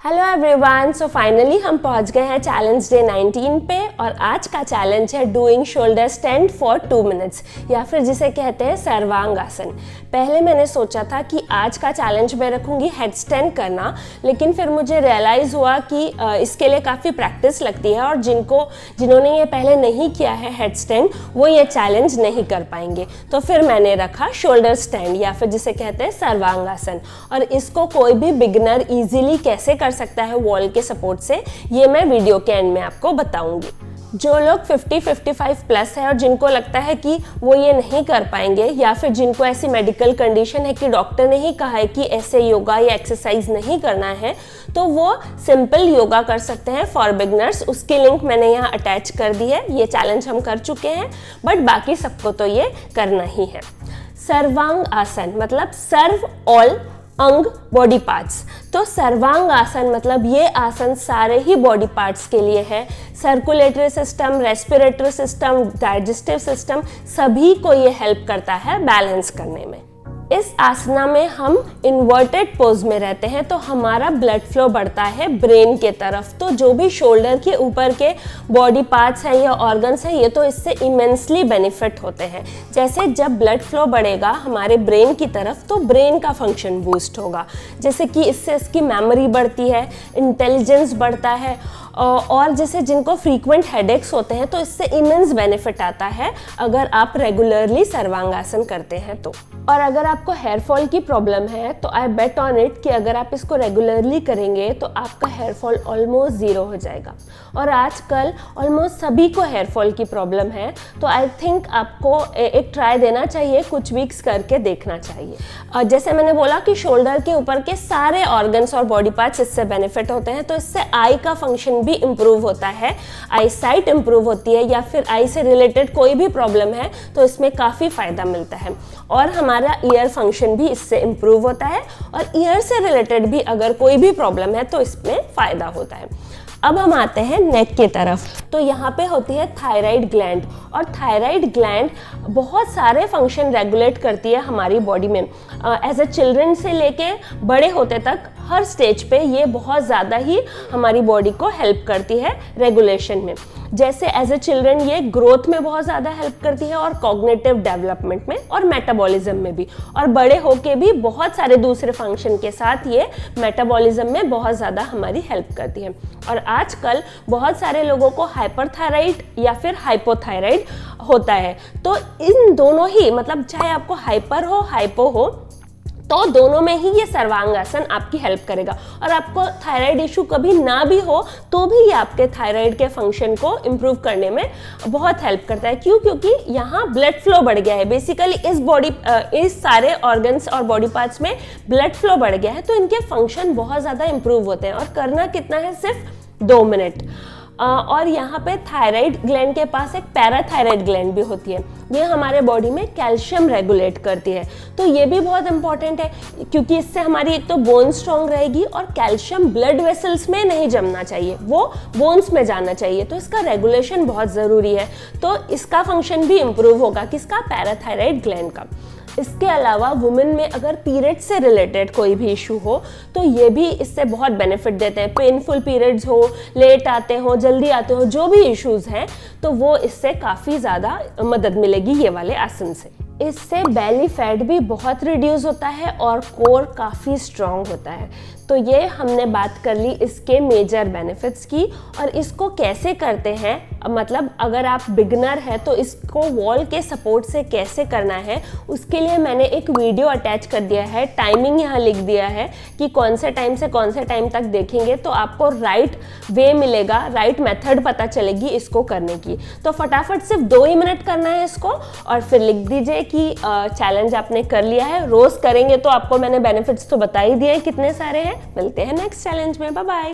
Hello everyone, so finally हम पहुंच गए हैं चैलेंज डे 19 पे और आज का चैलेंज है doing shoulder stand for 2 minutes या फिर जिसे कहते हैं सर्वांग आसन। पहले मैंने सोचा था कि आज का चैलेंज मैं रखूंगी हेड स्टैंड करना, लेकिन फिर मुझे रियलाइज़ हुआ कि इसके लिए काफ़ी प्रैक्टिस लगती है और जिन्होंने ये पहले नहीं किया है हेड स्टैंड वो ये चैलेंज नहीं कर पाएंगे। तो फिर मैंने रखा शोल्डर स्टैंड या फिर जिसे कहते हैं सर्वांग आसन, और इसको कोई भी बिगिनर ईजिली कैसे कर सकता है वॉल के सपोर्ट से, ये मैं वीडियो के एंड में आपको बताऊंगी। जो लोग 50-55 प्लस है और जिनको लगता है कि वो ये नहीं कर पाएंगे या फिर जिनको ऐसी मेडिकल कंडीशन है कि डॉक्टर ने ही कहा है कि ऐसे योगा या एक्सरसाइज नहीं करना है, तो वो सिंपल योगा कर सकते हैं फॉर बिगनर्स। उसकी लिंक मैंने यहाँ अटैच कर दी है। ये चैलेंज हम कर चुके हैं बट बाकी सबको तो ये करना ही है। सर्वांग आसन मतलब सर्व ऑल अंग बॉडी पार्ट्स। तो सर्वांग आसन मतलब ये आसन सारे ही बॉडी पार्ट्स के लिए है। Circulatory system, respiratory system, digestive system, सभी को ये हेल्प करता है बैलेंस करने में। इस आसना में हम इन्वर्टेड पोज में रहते हैं तो हमारा ब्लड फ्लो बढ़ता है ब्रेन के तरफ। तो जो भी शोल्डर के ऊपर के बॉडी पार्ट्स हैं या ऑर्गन्स हैं, ये तो इससे इमेंसली बेनिफिट होते हैं। जैसे जब ब्लड फ्लो बढ़ेगा हमारे ब्रेन की तरफ तो ब्रेन का फंक्शन बूस्ट होगा, जैसे कि इससे इसकी मेमोरी बढ़ती है, इंटेलिजेंस बढ़ता है, और जैसे जिनको फ्रीक्वेंट हेडेक्स होते हैं तो इससे इमेंस बेनिफिट आता है अगर आप रेगुलरली सर्वांगासन करते हैं तो। और अगर आपको हेयर फॉल की प्रॉब्लम है तो आई बेट ऑन इट कि अगर आप इसको रेगुलरली करेंगे तो आपका हेयर फॉल ऑलमोस्ट ज़ीरो हो जाएगा। और आजकल ऑलमोस्ट सभी को हेयर फॉल की प्रॉब्लम है, तो आई थिंक आपको एक ट्राई देना चाहिए, कुछ वीक्स करके देखना चाहिए। जैसे मैंने बोला कि शोल्डर के ऊपर के सारे ऑर्गन्स और बॉडी पार्ट्स इससे बेनिफिट होते हैं, तो इससे आई का फंक्शन भी इम्प्रूव होता है, आई साइट इम्प्रूव होती है, या फिर आई से रिलेटेड कोई भी प्रॉब्लम है तो इसमें काफ़ी फ़ायदा मिलता है। और हमारा ईयर फंक्शन भी इससे इम्प्रूव होता है, और ईयर से रिलेटेड भी अगर कोई भी प्रॉब्लम है तो इसमें फ़ायदा होता है। अब हम आते हैं नेक की तरफ। तो यहाँ पे होती है थायराइड ग्लैंड, और थायराइड ग्लैंड बहुत सारे फंक्शन रेगुलेट करती है हमारी बॉडी में। एज अ चिल्ड्रन से लेके बड़े होते तक हर स्टेज पे ये बहुत ज़्यादा ही हमारी बॉडी को हेल्प करती है रेगुलेशन में। जैसे एज अ चिल्ड्रन ये ग्रोथ में बहुत ज़्यादा हेल्प करती है और कॉग्निटिव डेवलपमेंट में और मेटाबॉलिज्म में भी, और बड़े होके भी बहुत सारे दूसरे फंक्शन के साथ ये मेटाबॉलिज्म में बहुत ज़्यादा हमारी हेल्प करती है। और आजकल बहुत सारे लोगों को हाइपरथायराइड या फिर हाइपोथायराइड होता है, तो इन दोनों ही मतलब चाहे आपको हाइपर हो हाइपो हो तो दोनों में ही ये सर्वांगासन आपकी हेल्प करेगा। और आपको थायराइड इशू कभी ना भी हो तो भी ये आपके थायराइड के फंक्शन को इम्प्रूव करने में बहुत हेल्प करता है। क्यों? क्योंकि यहाँ ब्लड फ्लो बढ़ गया है। बेसिकली इस सारे ऑर्गन्स और बॉडी पार्ट्स में ब्लड फ्लो बढ़ गया है, तो इनके फंक्शन बहुत ज़्यादा इम्प्रूव होते हैं। और करना कितना है? सिर्फ 2 मिनट। और यहाँ पे थायराइड ग्लैंड के पास एक पैराथायराइड ग्लैंड भी होती है, ये हमारे बॉडी में कैल्शियम रेगुलेट करती है। तो ये भी बहुत इंपॉर्टेंट है क्योंकि इससे हमारी एक तो बोन स्ट्रॉन्ग रहेगी, और कैल्शियम ब्लड वेसल्स में नहीं जमना चाहिए, वो बोन्स में जाना चाहिए, तो इसका रेगुलेशन बहुत ज़रूरी है। तो इसका फंक्शन भी इम्प्रूव होगा, किसका? पैराथायराइड ग्लैंड का। इसके अलावा वुमेन में अगर पीरियड से रिलेटेड कोई भी इशू हो तो ये भी इससे बहुत बेनिफिट देते हैं। पेनफुल पीरियड्स हो, लेट आते हो, जल्दी आते हो, जो भी इश्यूज हैं तो वो इससे काफ़ी ज़्यादा मदद मिलेगी ये वाले आसन से। इससे बेली फैट भी बहुत रिड्यूस होता है और कोर काफ़ी स्ट्रॉन्ग होता है। तो ये हमने बात कर ली इसके मेजर बेनिफिट्स की। और इसको कैसे करते हैं, मतलब अगर आप बिगनर हैं तो इसको वॉल के सपोर्ट से कैसे करना है, उसके लिए मैंने एक वीडियो अटैच कर दिया है। टाइमिंग यहाँ लिख दिया है कि कौन से टाइम से कौन से टाइम तक देखेंगे तो आपको राइट वे मिलेगा, राइट मेथड पता चलेगी इसको करने की। तो फटाफट सिर्फ 2 ही मिनट करना है इसको, और फिर लिख दीजिए कि चैलेंज आपने कर लिया है। रोज़ करेंगे तो आपको मैंने बेनिफिट्स तो बता ही दिए कितने सारे हैं। मिलते हैं नेक्स्ट चैलेंज में। Bye bye.